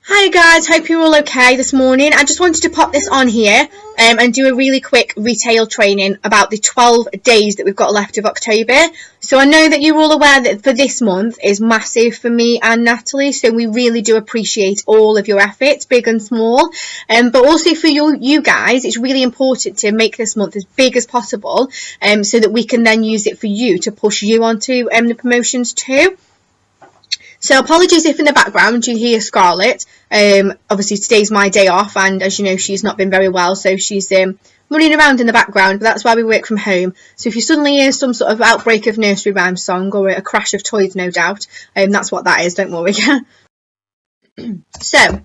Hi guys, hope you're all okay this morning. I just wanted to pop this on here and do a really quick retail training about the 12 days that we've got left of October. So I know that you're all aware that for this month is massive for me and Natalie, so we really do appreciate all of your efforts, big and small. But also for you guys, it's really important to make this month as big as possible so that we can then use it for you to push you onto the promotions too. So apologies if in the background you hear Scarlett. Obviously today's my day off, and as you know, she's not been very well, so she's running around in the background, but that's why we work from home. So if you suddenly hear some sort of outbreak of nursery rhyme song or a crash of toys, no doubt, that's what that is, don't worry. So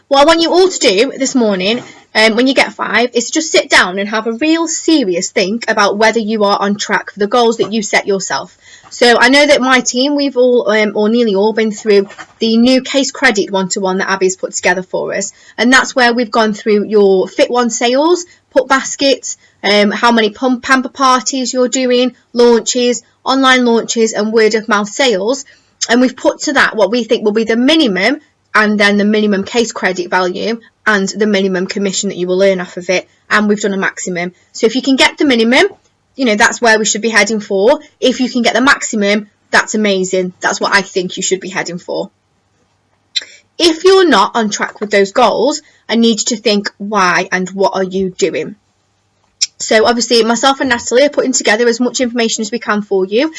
what I want you all to do this morning, when you get 5, is just sit down and have a real serious think about whether you are on track for the goals that you set yourself. So I know that my team, we've all, or nearly all, been through the new case credit one-to-one that Abby's put together for us. And that's where we've gone through your Fit One sales, put baskets, how many pamper parties you're doing, launches, online launches, and word of mouth sales. And we've put to that what we think will be the minimum, and then the minimum case credit value and the minimum commission that you will earn off of it. And we've done a maximum. So if you can get the minimum, you know, that's where we should be heading for. If you can get the maximum, that's amazing. That's what I think you should be heading for. If you're not on track with those goals, I need you to think why and what are you doing. So obviously myself and Natalie are putting together as much information as we can for you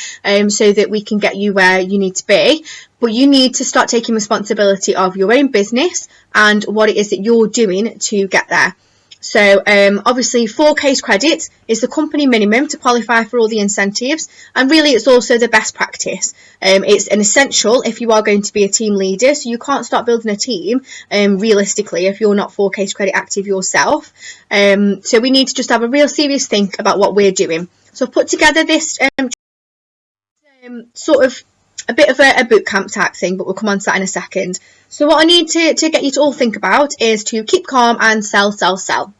so that we can get you where you need to be. But you need to start taking responsibility of your own business and what it is that you're doing to get there. So obviously 4 case credits is the company minimum to qualify for all the incentives, and really it's also the best practice. It's an essential if you are going to be a team leader, so you can't start building a team realistically if you're not 4 case credit active yourself. So we need to just have a real serious think about what we're doing. So I've put together this sort of a bit of a boot camp type thing, but we'll come on to that in a second. So what I need to get you to all think about is to keep calm and sell, sell, sell.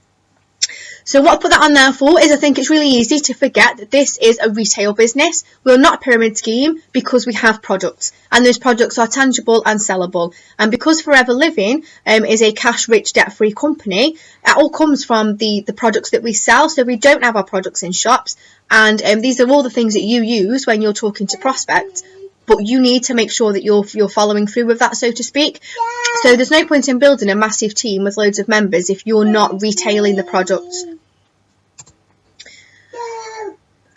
So what I put that on there for is I think it's really easy to forget that this is a retail business. We're not a pyramid scheme because we have products, and those products are tangible and sellable. And because Forever Living is a cash-rich, debt-free company, it all comes from the products that we sell. So we don't have our products in shops, and these are all the things that you use when you're talking to prospects. But you need to make sure that you're following through with that, so to speak. So there's no point in building a massive team with loads of members if you're not retailing the products.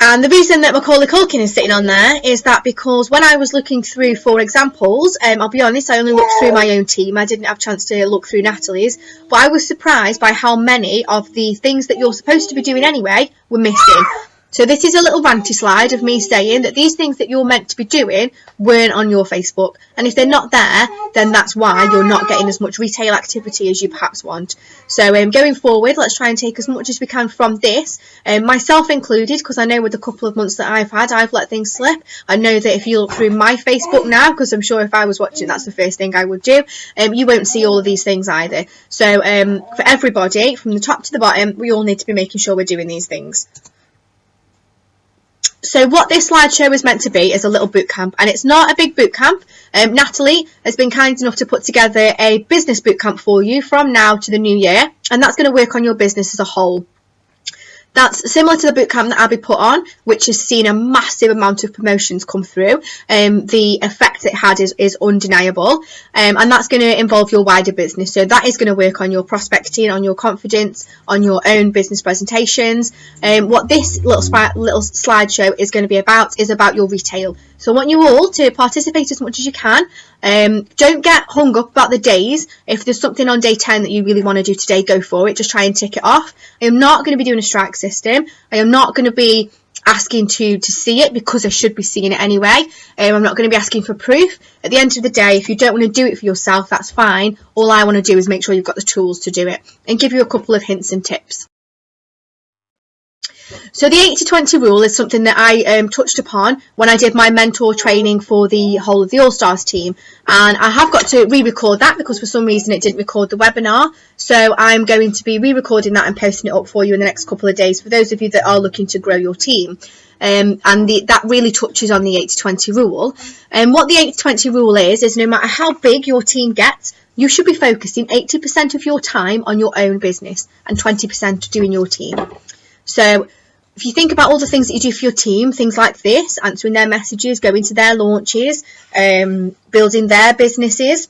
And the reason that Macaulay Culkin is sitting on there is that because when I was looking through for examples, I'll be honest, I only looked through my own team. I didn't have a chance to look through Natalie's. But I was surprised by how many of the things that you're supposed to be doing anyway were missing. So this is a little ranty slide of me saying that these things that you're meant to be doing weren't on your Facebook. And if they're not there, then that's why you're not getting as much retail activity as you perhaps want. So going forward, let's try and take as much as we can from this, myself included, because I know with the couple of months that I've had, I've let things slip. I know that if you look through my Facebook now, because I'm sure if I was watching, that's the first thing I would do, you won't see all of these things either. So for everybody, from the top to the bottom, we all need to be making sure we're doing these things. So what this slideshow is meant to be is a little boot camp, and it's not a big boot camp. Natalie has been kind enough to put together a business boot camp for you from now to the new year, and that's going to work on your business as a whole. That's similar to the bootcamp that Abby put on, which has seen a massive amount of promotions come through. The effect it had is undeniable, and that's going to involve your wider business. So that is going to work on your prospecting, on your confidence, on your own business presentations. What this little slideshow is going to be about is about your retail. So I want you all to participate as much as you can. Don't get hung up about the days. If there's something on day 10 that you really want to do today, go for it. Just try and tick it off. I am not going to be doing a strike system. I am not going to be asking to see it because I should be seeing it anyway. I'm not going to be asking for proof. At the end of the day, if you don't want to do it for yourself, that's fine. All I want to do is make sure you've got the tools to do it and give you a couple of hints and tips. So the 80-20 rule is something that I touched upon when I did my mentor training for the whole of the All-Stars team, and I have got to re-record that because for some reason it didn't record the webinar, so I'm going to be re-recording that and posting it up for you in the next couple of days for those of you that are looking to grow your team. That really touches on the 80-20 rule. And what the 80-20 rule is no matter how big your team gets, you should be focusing 80% of your time on your own business and 20% doing your team. So if you think about all the things that you do for your team, things like this, answering their messages, going to their launches, building their businesses,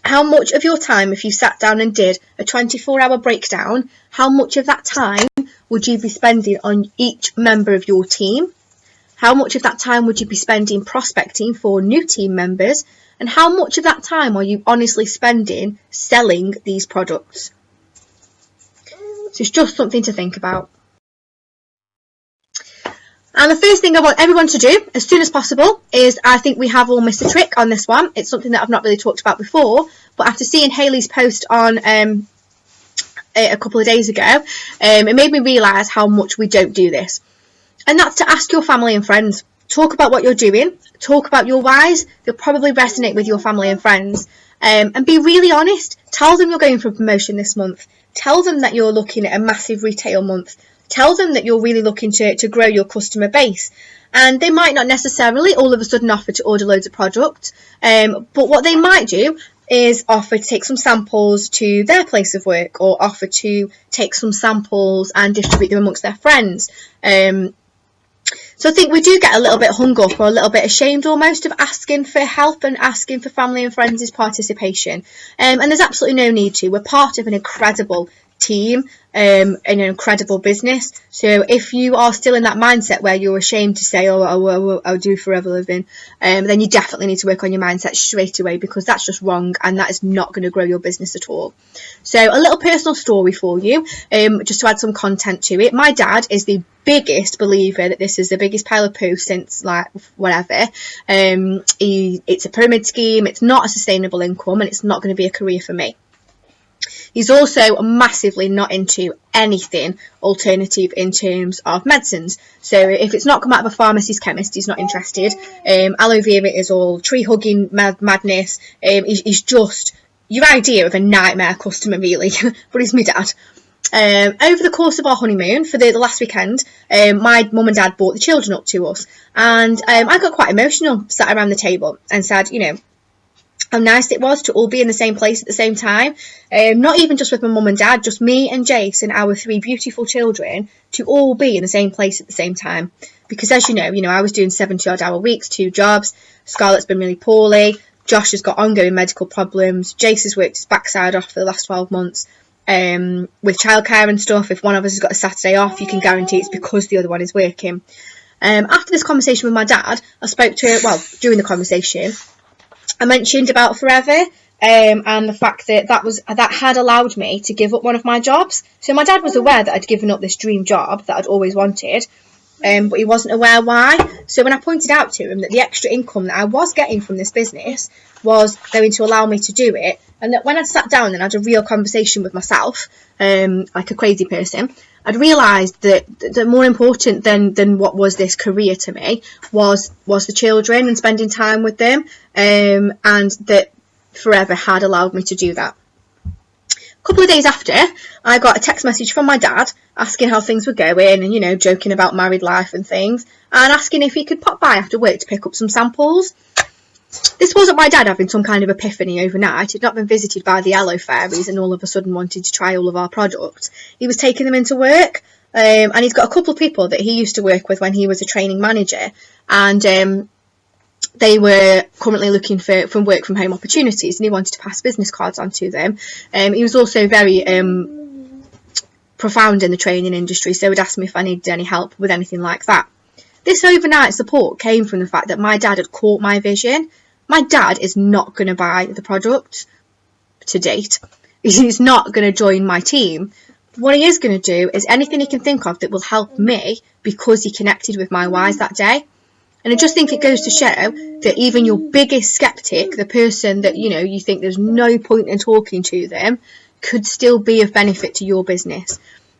how much of your time, if you sat down and did a 24-hour breakdown, how much of that time would you be spending on each member of your team? How much of that time would you be spending prospecting for new team members? And how much of that time are you honestly spending selling these products? So it's just something to think about. And the first thing I want everyone to do as soon as possible is, I think we have all missed a trick on this one. It's something that I've not really talked about before, but after seeing Hayley's post on a couple of days ago, it made me realise how much we don't do this. And that's to ask your family and friends. Talk about what you're doing. Talk about your whys. They'll probably resonate with your family and friends. And be really honest. Tell them you're going for a promotion this month. Tell them that you're looking at a massive retail month. Tell them that you're really looking to grow your customer base. And they might not necessarily all of a sudden offer to order loads of product. But what they might do is offer to take some samples to their place of work, or offer to take some samples and distribute them amongst their friends. So I think we do get a little bit hung up or a little bit ashamed almost of asking for help and asking for family and friends' participation. And there's absolutely no need to. We're part of an incredible team and an incredible business. So if you are still in that mindset where you're ashamed to say, I'll do forever living, then you definitely need to work on your mindset straight away, because that's just wrong and that is not going to grow your business at all. So a little personal story for you, just to add some content to it. My dad is the biggest believer that this is the biggest pile of poo since like whatever. It's a pyramid scheme, it's not a sustainable income, and it's not going to be a career for me. He's also massively not into anything alternative in terms of medicines. So if it's not come out of a pharmacist chemist, he's not interested. Aloe vera is all tree hugging madness. He's just your idea of a nightmare customer, really. But he's my dad. Over the course of our honeymoon, for the last weekend, my mum and dad brought the children up to us. And I got quite emotional, sat around the table and said, how nice it was to all be in the same place at the same time. Not even just with my mum and dad, just me and Jace and our 3 beautiful children, to all be in the same place at the same time. Because as you know, I was doing 70-odd hour weeks, 2 jobs. Scarlett's been really poorly. Josh has got ongoing medical problems. Jace has worked his backside off for the last 12 months. With childcare and stuff, if one of us has got a Saturday off, you can guarantee it's because the other one is working. After this conversation with my dad, I spoke to her, during the conversation, I mentioned about Forever and the fact that had allowed me to give up one of my jobs. So my dad was aware that I'd given up this dream job that I'd always wanted, but he wasn't aware why. So when I pointed out to him that the extra income that I was getting from this business was going to allow me to do it, and that when I sat down and had a real conversation with myself, like a crazy person, I'd realised that more important than what was this career to me was the children and spending time with them, and that Forever had allowed me to do that. A couple of days after, I got a text message from my dad asking how things were going and, joking about married life and things, and asking if he could pop by after work to pick up some samples. This wasn't my dad having some kind of epiphany overnight. He'd not been visited by the aloe fairies and all of a sudden wanted to try all of our products. He was taking them into work, and he's got a couple of people that he used to work with when he was a training manager, and they were currently looking for work from home opportunities, and he wanted to pass business cards on to them. He was also very profound in the training industry, so he'd asked me if I needed any help with anything like that. This overnight support came from the fact that my dad had caught my vision. My dad is not going to buy the product to date. He's not going to join my team. What he is going to do is anything he can think of that will help me, because he connected with my whys that day. And I just think it goes to show that even your biggest skeptic, the person that, you think there's no point in talking to them, could still be of benefit to your business.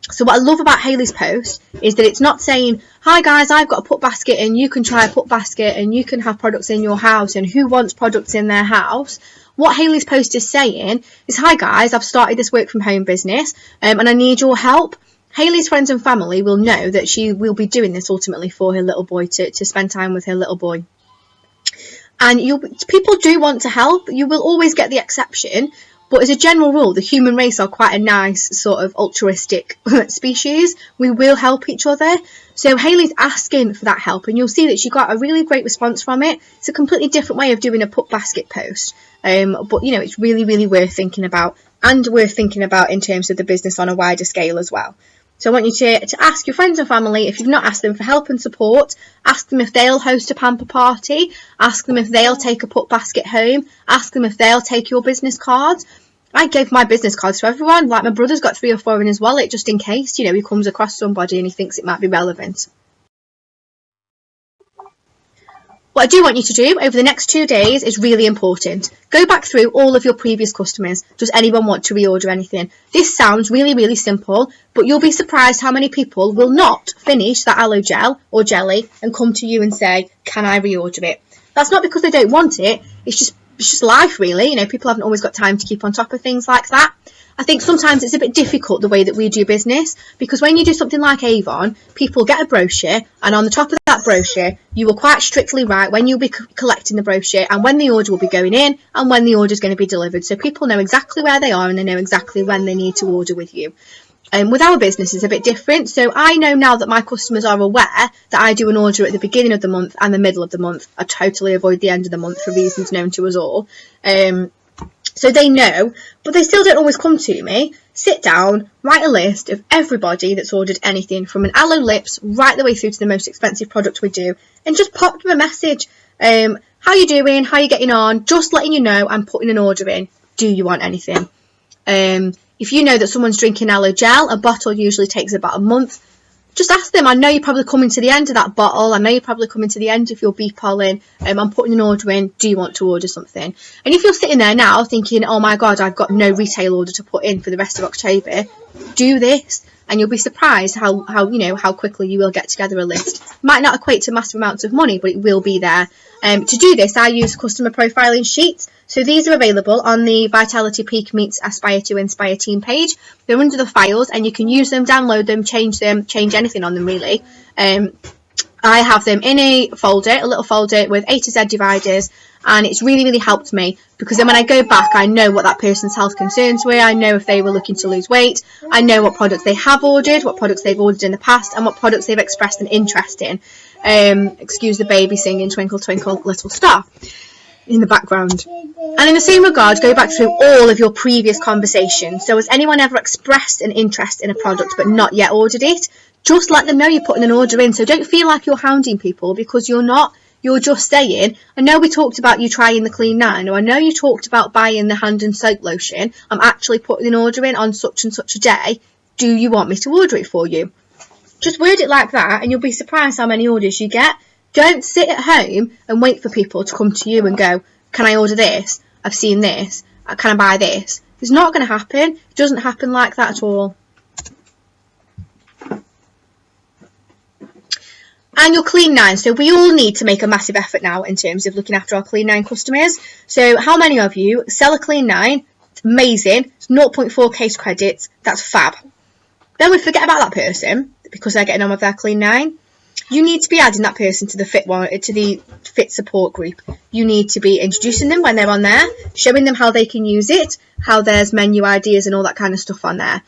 So what I love about Hayley's post is that it's not saying, hi guys, I've got a put basket and you can try a put basket and you can have products in your house and who wants products in their house. What Hayley's post is saying is, hi guys, I've started this work from home business and I need your help. Hayley's friends and family will know that she will be doing this ultimately for her little boy, to spend time with her little boy. And people do want to help. You will always get the exception. But as a general rule, the human race are quite a nice sort of altruistic species. We will help each other. So Hayley's asking for that help, and you'll see that she got a really great response from it. It's a completely different way of doing a put basket post. But, you know, it's really, really worth thinking about, and worth thinking about in terms of the business on a wider scale as well. So I want you to ask your friends and family, if you've not asked them for help and support, ask them if they'll host a pamper party, ask them if they'll take a put basket home, ask them if they'll take your business cards. I gave my business cards to everyone, like my brother's got 3 or 4 in his wallet, just in case, you know, he comes across somebody and he thinks it might be relevant. What I do want you to do over the next 2 days is really important. Go back through all of your previous customers. Does anyone want to reorder anything? This sounds really, really simple, but you'll be surprised how many people will not finish that aloe gel or jelly and come to you and say, can I reorder it? That's not because they don't want it, it's just life, really. You know, people haven't always got time to keep on top of things like that. I think sometimes it's a bit difficult the way that we do business, because when you do something like Avon, people get a brochure, and on the top of that brochure you will quite strictly write when you'll be collecting the brochure and when the order will be going in and when the order is going to be delivered, so people know exactly where they are and they know exactly when they need to order with you. With our business it's a bit different, so I know now that my customers are aware that I do an order at the beginning of the month and the middle of the month. I totally avoid the end of the month for reasons known to us all. So they know, but they still don't always come to me. Sit down, write a list of everybody that's ordered anything from an aloe lips right the way through to the most expensive product we do, and just pop them a message. How you doing? How you getting on? Just letting you know I'm putting an order in. Do you want anything? If you know that someone's drinking aloe gel, a bottle usually takes about a month. Just ask them. I know you're probably coming to the end of that bottle. I know you're probably coming to the end of your bee pollen. I'm putting an order in. Do you want to order something? And if you're sitting there now thinking, oh my God, I've got no retail order to put in for the rest of October, do this and you'll be surprised how quickly you will get together a list. Might not equate to massive amounts of money, but it will be there. To do this, I use customer profiling sheets. So these are available on the Vitality Peak Meets Aspire to Inspire team page. They're under the files and you can use them, download them, change anything on them really. I have them in a little folder with A to Z dividers, and it's really, really helped me, because then when I go back I know what that person's health concerns were, I know if they were looking to lose weight, I know what products they have ordered, what products they've ordered in the past, and what products they've expressed an interest in. Excuse the baby singing Twinkle Twinkle Little Star in the background. And in the same regard, go back through all of your previous conversations. So has anyone ever expressed an interest in a product but not yet ordered it? Just let them know you're putting an order in. So don't feel like you're hounding people, because you're not. You're just saying, I know we talked about you trying the Clean 9, or I know you talked about buying the hand and soap lotion. I'm actually putting an order in on such and such a day. Do you want me to order it for you? Just word it like that and you'll be surprised how many orders you get. Don't sit at home and wait for people to come to you and go, can I order this? I've seen this. Can I buy this? It's not going to happen. It doesn't happen like that at all. And your Clean 9. So we all need to make a massive effort now in terms of looking after our Clean 9 customers. So how many of you sell a Clean 9? It's amazing. It's 0.4 case credits. That's fab. Then we forget about that person because they're getting on with their Clean 9. You need to be adding that person to the Fit support group. You need to be introducing them when they're on there, showing them how they can use it, how there's menu ideas and all that kind of stuff on there.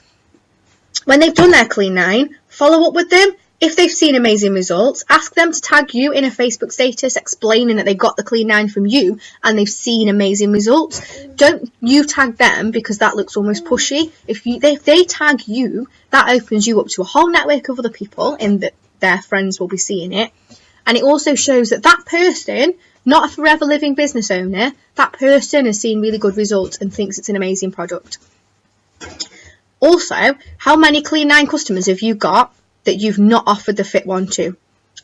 When they've done their Clean 9, follow up with them. If they've seen amazing results, ask them to tag you in a Facebook status explaining that they got the Clean 9 from you and they've seen amazing results. Don't you tag them, because that looks almost pushy. If they tag you, that opens you up to a whole network of other people in that their friends will be seeing it. And it also shows that that person, not a forever living business owner, that person has seen really good results and thinks it's an amazing product. Also, how many Clean 9 customers have you got that you've not offered the Fit one to?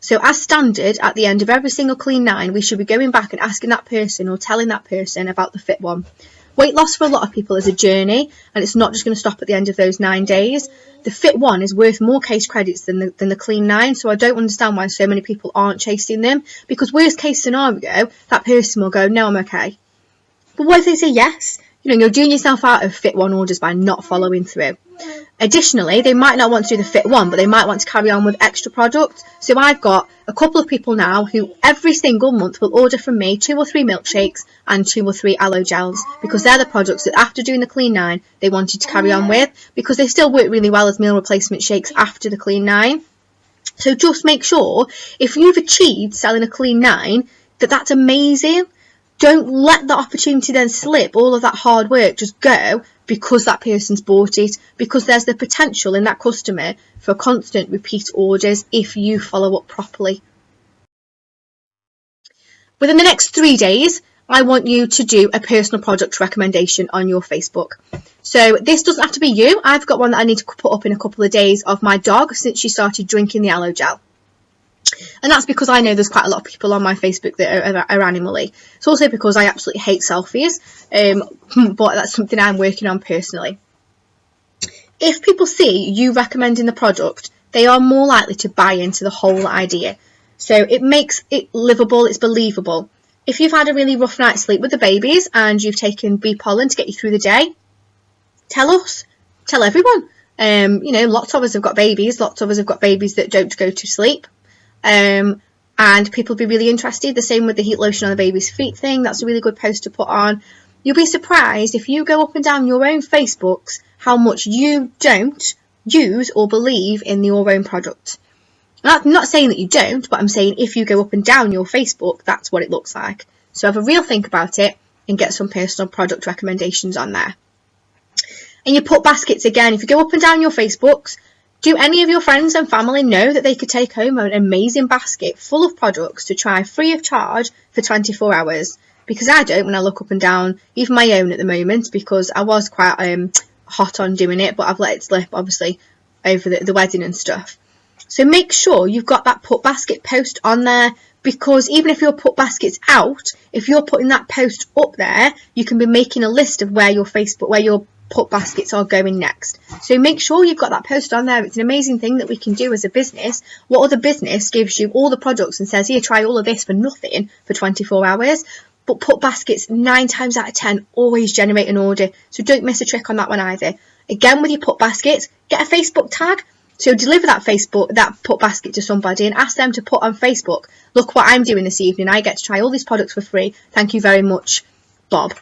So as standard, at the end of every single Clean 9, we should be going back and asking that person or telling that person about the Fit one. Weight loss for a lot of people is a journey, and it's not just going to stop at the end of those 9 days. The Fit one is worth more case credits than the Clean 9, so I don't understand why so many people aren't chasing them, because worst case scenario, that person will go, no, I'm okay. But what if they say yes? you're doing yourself out of Fit One orders by not following through. Additionally, they might not want to do the Fit One, but they might want to carry on with extra products. So I've got a couple of people now who every single month will order from me 2 or 3 milkshakes and 2 or 3 aloe gels, because they're the products that after doing the Clean 9 they wanted to carry on with, because they still work really well as meal replacement shakes after the Clean 9. So just make sure, if you've achieved selling a Clean 9, that's amazing. Don't let the opportunity then slip, all of that hard work just go because that person's bought it, because there's the potential in that customer for constant repeat orders if you follow up properly. Within the next 3 days, I want you to do a personal product recommendation on your Facebook. So this doesn't have to be you. I've got one that I need to put up in a couple of days of my dog since she started drinking the aloe gel. And that's because I know there's quite a lot of people on my Facebook that are animal-y. It's also because I absolutely hate selfies, but that's something I'm working on personally. If people see you recommending the product, they are more likely to buy into the whole idea. So it makes it livable, it's believable. If you've had a really rough night's sleep with the babies and you've taken bee pollen to get you through the day, tell us, tell everyone. Lots of us have got babies, lots of us have got babies that don't go to sleep. And people will be really interested. The same with the heat lotion on the baby's feet thing. That's a really good post to put on. You'll be surprised if you go up and down your own Facebooks how much you don't use or believe in your own product. I'm not saying that you don't, but I'm saying if you go up and down your Facebook, that's what it looks like. So have a real think about it and get some personal product recommendations on there. And your put baskets again. If you go up and down your Facebooks, do any of your friends and family know that they could take home an amazing basket full of products to try free of charge for 24 hours? Because I don't when I look up and down, even my own at the moment, because I was quite hot on doing it, but I've let it slip, obviously, over the wedding and stuff. So make sure you've got that put basket post on there, because even if your put basket's out, if you're putting that post up there, you can be making a list of where your put baskets are going next. So make sure you've got that post on there. It's an amazing thing that we can do as a business. What other business gives you all the products and says, here, try all of this for nothing for 24 hours? But put baskets 9 times out of 10 always generate an order. So don't miss a trick on that one either. Again, with your put baskets, get a Facebook tag. So deliver that put basket to somebody and ask them to put on Facebook, look what I'm doing this evening. I get to try all these products for free. Thank you very much, Bob.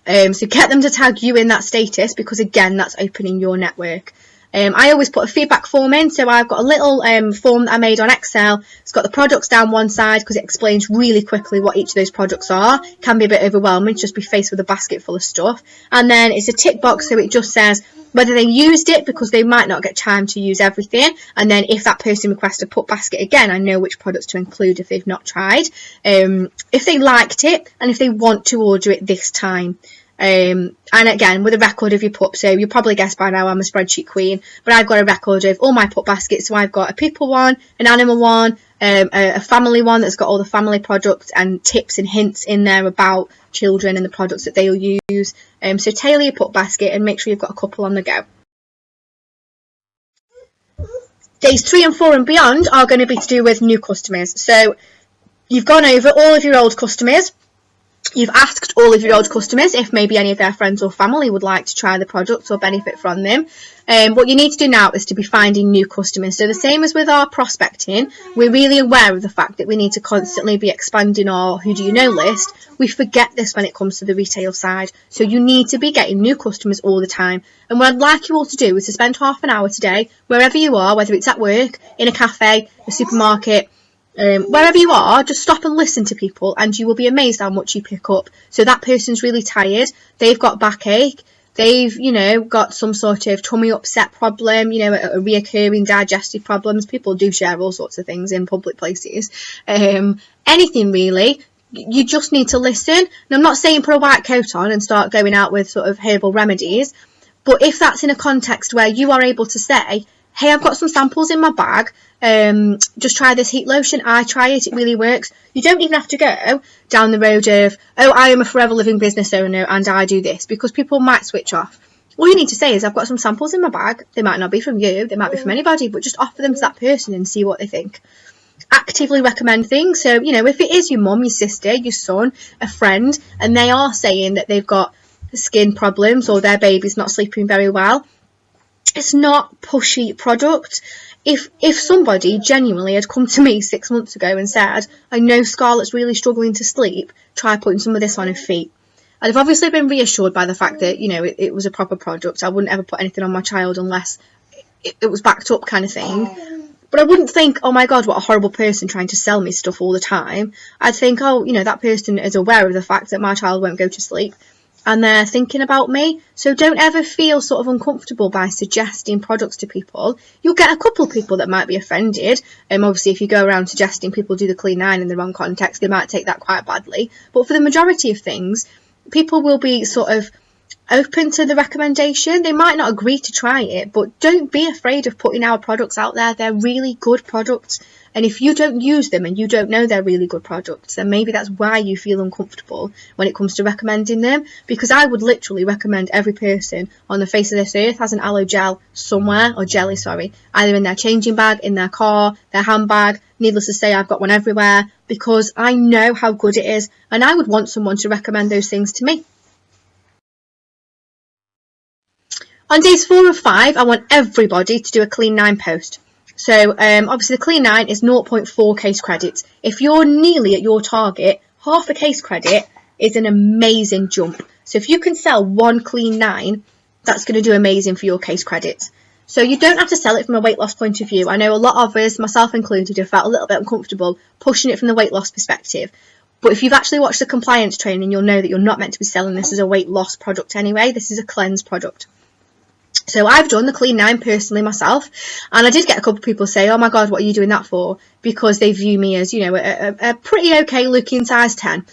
So get them to tag you in that status, because again, that's opening your network. I always put a feedback form in, so I've got a little form that I made on Excel. It's got the products down one side because it explains really quickly what each of those products are. It can be a bit overwhelming to just be faced with a basket full of stuff. And then it's a tick box, so it just says whether they used it, because they might not get time to use everything. And then if that person requests a put basket again, I know which products to include if they've not tried. If they liked it and if they want to order it this time. And again, with a record of your put, so you'll probably guess by now I'm a spreadsheet queen, but I've got a record of all my put baskets. So I've got a people one, an animal one, a family one that's got all the family products and tips and hints in there about children and the products that they'll use. So tailor your put basket and make sure you've got a couple on the go. Days 3 and 4 and beyond are going to be to do with new customers. So you've gone over all of your old customers. You've asked all of your old customers if maybe any of their friends or family would like to try the products or benefit from them. What you need to do now is to be finding new customers. So the same as with our prospecting, we're really aware of the fact that we need to constantly be expanding our who do you know list. We forget this when it comes to the retail side. So you need to be getting new customers all the time. And what I'd like you all to do is to spend half an hour today, wherever you are, whether it's at work, in a cafe, a supermarket, wherever you are, just stop and listen to people and you will be amazed how much you pick up. So that person's really tired, they've got backache, they've, got some sort of tummy upset problem, a reoccurring digestive problems. People do share all sorts of things in public places. Anything really. You just need to listen. And I'm not saying put a white coat on and start going out with sort of herbal remedies, but if that's in a context where you are able to say, hey, I've got some samples in my bag, just try this heat lotion, I try it, it really works. You don't even have to go down the road of, oh, I am a Forever Living business owner and I do this, because people might switch off. All you need to say is, I've got some samples in my bag, they might not be from you, they might be from anybody, but just offer them to that person and see what they think. Actively recommend things. So, if it is your mum, your sister, your son, a friend, and they are saying that they've got skin problems or their baby's not sleeping very well. It's not pushy product. If somebody genuinely had come to me 6 months ago and said, I know Scarlett's really struggling to sleep, try putting some of this on her feet. I'd have obviously been reassured by the fact that, you know, it was a proper product. I wouldn't ever put anything on my child unless it was backed up kind of thing. But I wouldn't think, oh my God, what a horrible person trying to sell me stuff all the time. I'd think, oh, you know, that person is aware of the fact that my child won't go to sleep and they're thinking about me. So don't ever feel sort of uncomfortable by suggesting products to people. You'll get a couple of people that might be offended. Obviously, if you go around suggesting people do the Clean 9 in the wrong context, they might take that quite badly. But for the majority of things, people will be sort of open to the recommendation. They might not agree to try it, but don't be afraid of putting our products out there. They're really good products. And if you don't use them and you don't know they're really good products, then maybe that's why you feel uncomfortable when it comes to recommending them. Because I would literally recommend every person on the face of this earth has an aloe gel somewhere, or jelly, sorry, either in their changing bag, in their car, their handbag. Needless to say, I've got one everywhere because I know how good it is and I would want someone to recommend those things to me. On days 4 and 5, I want everybody to do a Clean 9 post. So obviously the Clean 9 is 0.4 case credits. If you're nearly at your target, half a case credit is an amazing jump. So if you can sell one Clean 9, that's going to do amazing for your case credits. So you don't have to sell it from a weight loss point of view. I know a lot of us, myself included, have felt a little bit uncomfortable pushing it from the weight loss perspective. But if you've actually watched the compliance training, you'll know that you're not meant to be selling this as a weight loss product anyway. This is a cleanse product. So I've done the Clean 9 personally myself, and I did get a couple of people say, oh my God, what are you doing that for? Because they view me as, you know, a pretty okay looking size 10.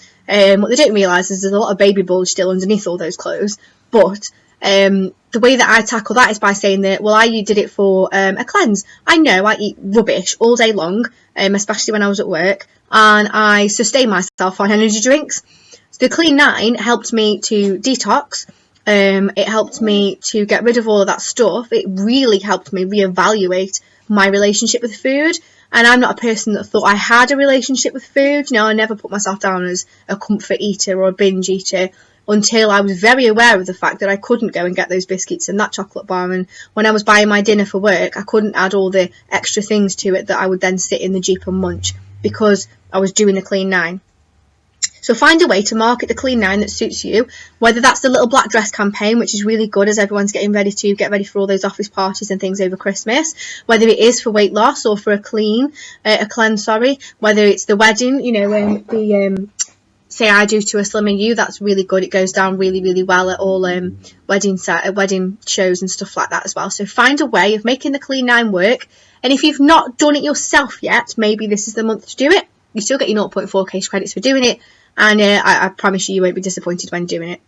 What they don't realise is there's a lot of baby bulge still underneath all those clothes. But the way that I tackle that is by saying that, well, I did it for a cleanse. I know I eat rubbish all day long, especially when I was at work, and I sustain myself on energy drinks. So the Clean 9 helped me to detox. It helped me to get rid of all of that stuff. It really helped me reevaluate my relationship with food. And I'm not a person that thought I had a relationship with food. You know, I never put myself down as a comfort eater or a binge eater until I was very aware of the fact that I couldn't go and get those biscuits and that chocolate bar. And when I was buying my dinner for work, I couldn't add all the extra things to it that I would then sit in the Jeep and munch because I was doing the Clean 9. So find a way to market the Clean 9 that suits you, whether that's the little black dress campaign, which is really good as everyone's getting ready to get ready for all those office parties and things over Christmas, whether it is for weight loss or for a cleanse, whether it's the wedding, you know, say I do to a Slimmer You, that's really good. It goes down really, really well at all wedding shows and stuff like that as well. So find a way of making the Clean 9 work. And if you've not done it yourself yet, maybe this is the month to do it. You still get your 0.4 case credits for doing it. And I promise you won't be disappointed when doing it.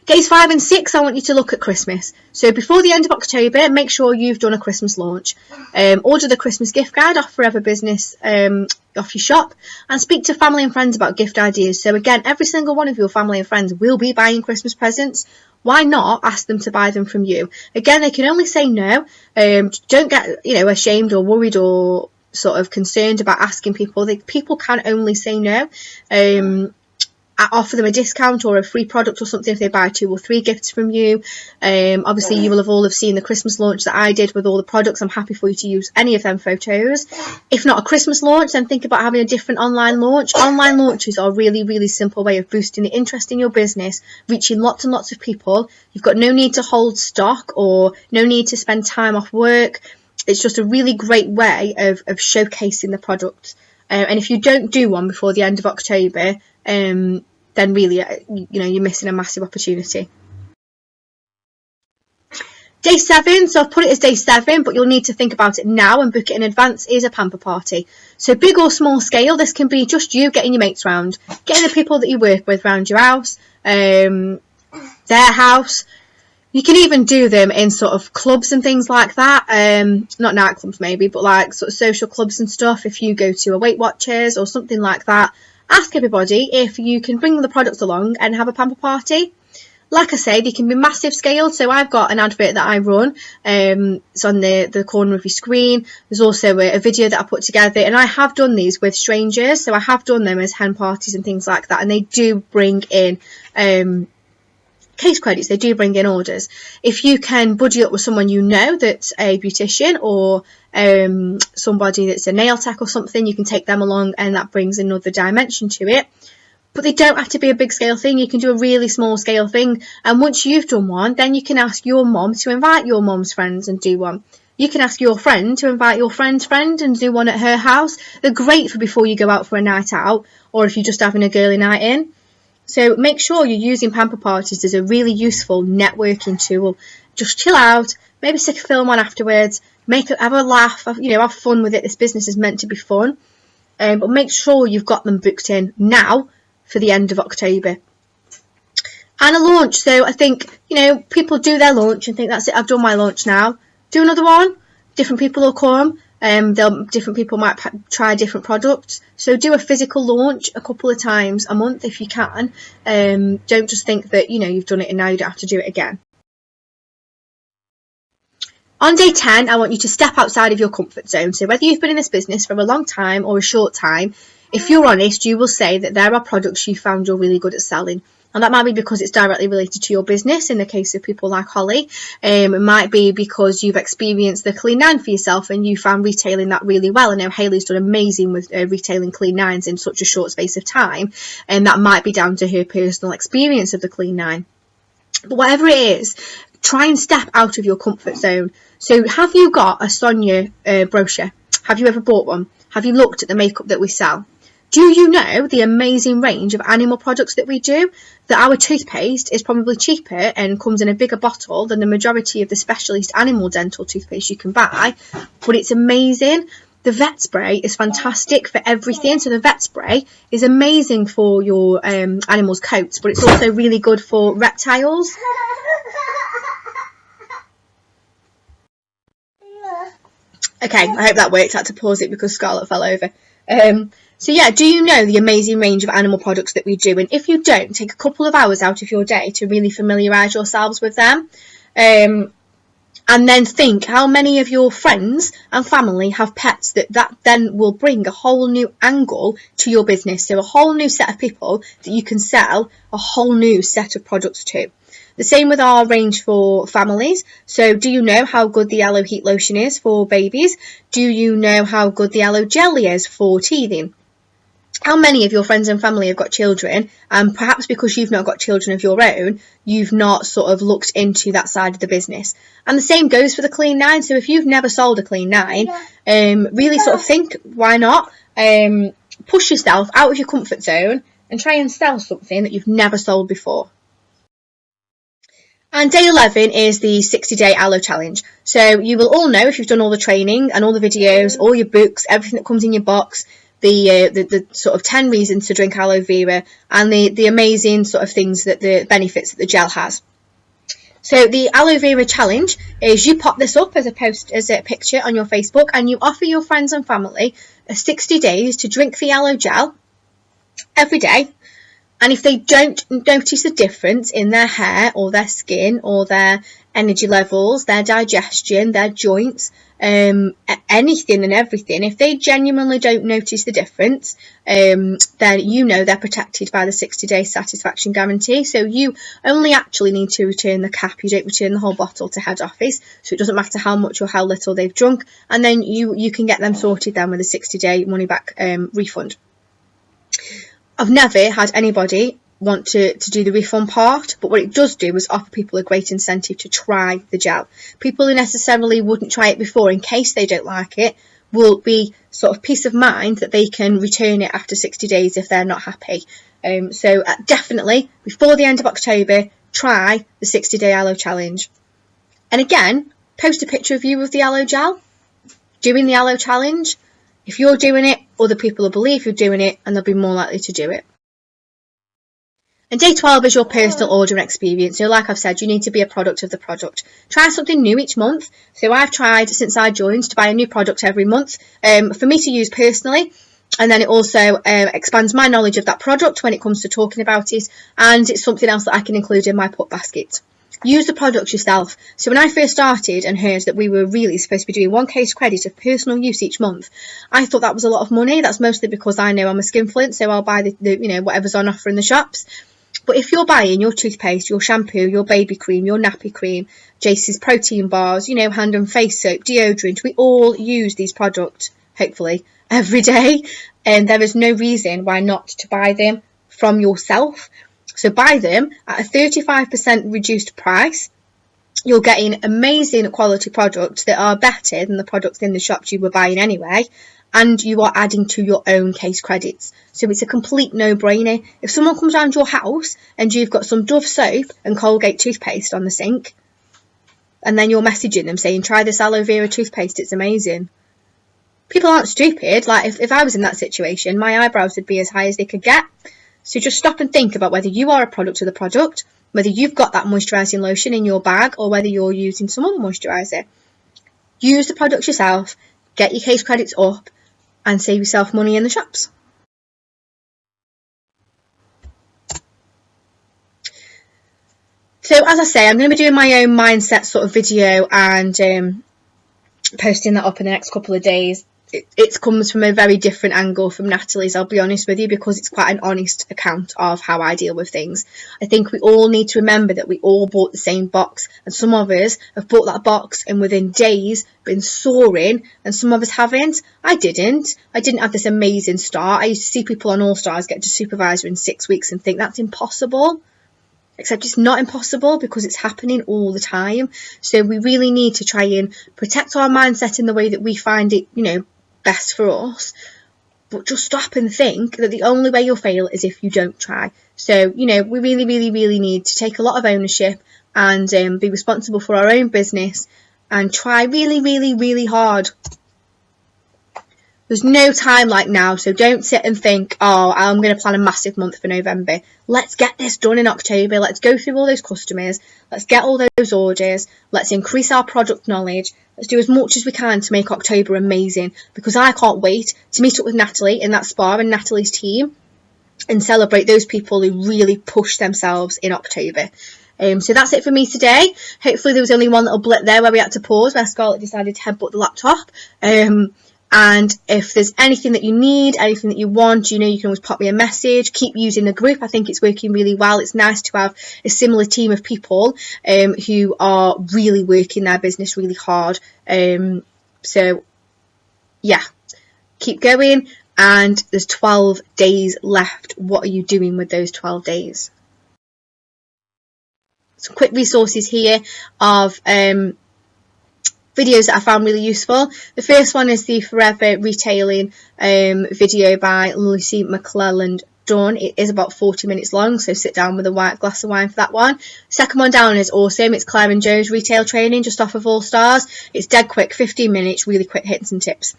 Days 5 and 6, I want you to look at Christmas. So before the end of October, make sure you've done a Christmas launch. Order the Christmas gift guide off Forever Business off your shop, and speak to family and friends about gift ideas. So again, every single one of your family and friends will be buying Christmas presents. Why not ask them to buy them from you? Again, they can only say no. Don't get, you know, ashamed or worried or sort of concerned about asking people. People can only say no. I offer them a discount or a free product or something if they buy 2 or 3 gifts from you. Obviously you will have all seen the Christmas launch that I did with all the products. I'm happy for you to use any of them photos. If not a Christmas launch, then think about having a different online launch. Online launches are a really, really simple way of boosting the interest in your business, reaching lots and lots of people. You've got no need to hold stock or no need to spend time off work. It's just a really great way of showcasing the product. And if you don't do one before the end of October, then really, you know, you're missing a massive opportunity. Day 7, so I've put it as day 7, but you'll need to think about it now and book it in advance, is a pamper party. So big or small scale, this can be just you getting your mates round, getting the people that you work with round your house, their house. You can even do them in sort of clubs and things like that. Not nightclubs maybe, but like sort of social clubs and stuff. If you go to a Weight Watchers or something like that, ask everybody if you can bring the products along and have a pamper party. Like I say, they can be massive scaled. So I've got an advert that I run. It's on the corner of your screen. There's also a video that I put together, and I have done these with strangers. So I have done them as hen parties and things like that, and they do bring in case credits. They do bring in orders. If you can buddy up with someone you know that's a beautician, or somebody that's a nail tech or something, you can take them along, and that brings another dimension to it. But they don't have to be a big scale thing. You can do a really small scale thing, and once you've done one, then you can ask your mum to invite your mum's friends and do one. You can ask your friend to invite your friend's friend and do one at her house. They're great for before you go out for a night out, or if you're just having a girly night in. So make sure you're using pamper parties as a really useful networking tool. Just chill out, maybe stick a film on afterwards, have a laugh, have fun with it. This business is meant to be fun, but make sure you've got them booked in now for the end of October. And a launch. So I think, people do their launch and think, that's it, I've done my launch now. Do another one. Different people will come. Different people might try different products. So do a physical launch a couple of times a month if you can. Don't just think that, you've done it and now you don't have to do it again. On day 10, I want you to step outside of your comfort zone. So whether you've been in this business for a long time or a short time, if you're honest, you will say that there are products you found you're really good at selling. And that might be because it's directly related to your business, in the case of people like Holly. It might be because you've experienced the Clean 9 for yourself and you found retailing that really well. I know Hayley's done amazing with retailing Clean 9s in such a short space of time, and that might be down to her personal experience of the Clean 9. But whatever it is, try and step out of your comfort zone. So have you got a Sonia brochure? Have you ever bought one? Have you looked at the makeup that we sell? Do you know the amazing range of animal products that we do? That our toothpaste is probably cheaper and comes in a bigger bottle than the majority of the specialist animal dental toothpaste you can buy, but it's amazing. The vet spray is fantastic for everything. So the vet spray is amazing for your animals' coats, but it's also really good for reptiles. Okay, I hope that worked. I had to pause it because Scarlett fell over. So yeah, do you know the amazing range of animal products that we do? And if you don't, take a couple of hours out of your day to really familiarise yourselves with them. And then think how many of your friends and family have pets that then will bring a whole new angle to your business. So a whole new set of people that you can sell a whole new set of products to. The same with our range for families. So do you know how good the Aloe Heat Lotion is for babies? Do you know how good the Aloe Jelly is for teething? How many of your friends and family have got children, and perhaps because you've not got children of your own, you've not sort of looked into that side of the business. And the same goes for the Clean 9. So if you've never sold a Clean 9, really sort of think, why not? Push yourself out of your comfort zone and try and sell something that you've never sold before. And day 11 is the 60-day Aloe Challenge. So you will all know, if you've done all the training and all the videos, all your books, everything that comes in your box, the sort of 10 reasons to drink aloe vera, and the amazing sort of things, that the benefits that the gel has. So the aloe vera challenge is you pop this up as a picture on your Facebook, and you offer your friends and family 60 days to drink the aloe gel every day. And if they don't notice a difference in their hair or their skin or their energy levels, their digestion, their joints, anything and everything, if they genuinely don't notice the difference, then they're protected by the 60-day satisfaction guarantee. So you only actually need to return the cap. You don't return the whole bottle to head office, so it doesn't matter how much or how little they've drunk, and then you can get them sorted then with a 60-day money back refund. I've never had anybody want to do the refund part, but what it does do is offer people a great incentive to try the gel. People who necessarily wouldn't try it before, in case they don't like it, will be sort of peace of mind that they can return it after 60 days if they're not happy. So definitely, before the end of October, try the 60-day aloe challenge. And again, post a picture of you with the aloe gel, doing the aloe challenge. If you're doing it, other people will believe you're doing it, and they'll be more likely to do it. And day 12 is your personal ordering experience. So like I've said, you need to be a product of the product. Try something new each month. So I've tried, since I joined, to buy a new product every month for me to use personally. And then it also expands my knowledge of that product when it comes to talking about it, and it's something else that I can include in my put basket. Use the products yourself. So when I first started and heard that we were really supposed to be doing 1 case credit of personal use each month, I thought that was a lot of money. That's mostly because I know I'm a skinflint, so I'll buy the whatever's on offer in the shops. But if you're buying your toothpaste, your shampoo, your baby cream, your nappy cream, Jace's protein bars, hand and face soap, deodorant, we all use these products, hopefully, every day. And there is no reason why not to buy them from yourself. So buy them at a 35% reduced price. You're getting amazing quality products that are better than the products in the shops you were buying anyway. And you are adding to your own case credits. So it's a complete no-brainer. If someone comes around your house and you've got some Dove soap and Colgate toothpaste on the sink, and then you're messaging them saying, try this aloe vera toothpaste, it's amazing. People aren't stupid. Like, if I was in that situation, my eyebrows would be as high as they could get. So just stop and think about whether you are a product of the product, whether you've got that moisturising lotion in your bag, or whether you're using some other moisturiser. Use the products yourself, get your case credits up, and save yourself money in the shops. So as I say, I'm going to be doing my own mindset sort of video and posting that up in the next couple of days. It comes from a very different angle from Natalie's, I'll be honest with you, because it's quite an honest account of how I deal with things. I think we all need to remember that we all bought the same box, and some of us have bought that box and within days been soaring, and some of us haven't. I didn't have this amazing start. I used to see people on All Stars get to supervisor in 6 weeks and think that's impossible. Except it's not impossible, because it's happening all the time. So we really need to try and protect our mindset in the way that we find it, best for us, but just stop and think that the only way you'll fail is if you don't try. So we really, really, really need to take a lot of ownership and be responsible for our own business and try really, really, really hard. There's no time like now, so don't sit and think, oh, I'm going to plan a massive month for November. Let's get this done in October. Let's go through all those customers. Let's get all those orders. Let's increase our product knowledge. Let's do as much as we can to make October amazing, because I can't wait to meet up with Natalie in that spa and Natalie's team and celebrate those people who really push themselves in October. So that's it for me today. Hopefully there was only one little blip there where we had to pause, where Scarlett decided to headbutt the laptop. And if there's anything that you need, anything that you want, you can always pop me a message. Keep using the group. I think it's working really well. It's nice to have a similar team of people who are really working their business really hard. So, yeah, keep going. And there's 12 days left. What are you doing with those 12 days? Some quick resources here of videos that I found really useful. The first one is the Forever Retailing video by Lucy McClelland Dunn. It is about 40 minutes long, so sit down with a white glass of wine for that one. Second one down is awesome. It's Claire and Joe's retail training just off of All Stars. It's dead quick, 15 minutes, really quick hints and tips.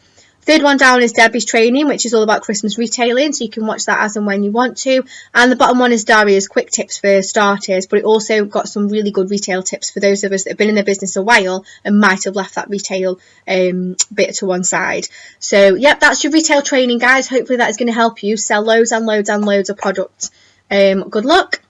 Third one down is Debbie's training, which is all about Christmas retailing, so you can watch that as and when you want to. And the bottom one is Daria's quick tips for starters, but it also got some really good retail tips for those of us that have been in the business a while and might have left that retail bit to one side. So, yep, that's your retail training, guys. Hopefully that is going to help you sell loads and loads and loads of products. Good luck.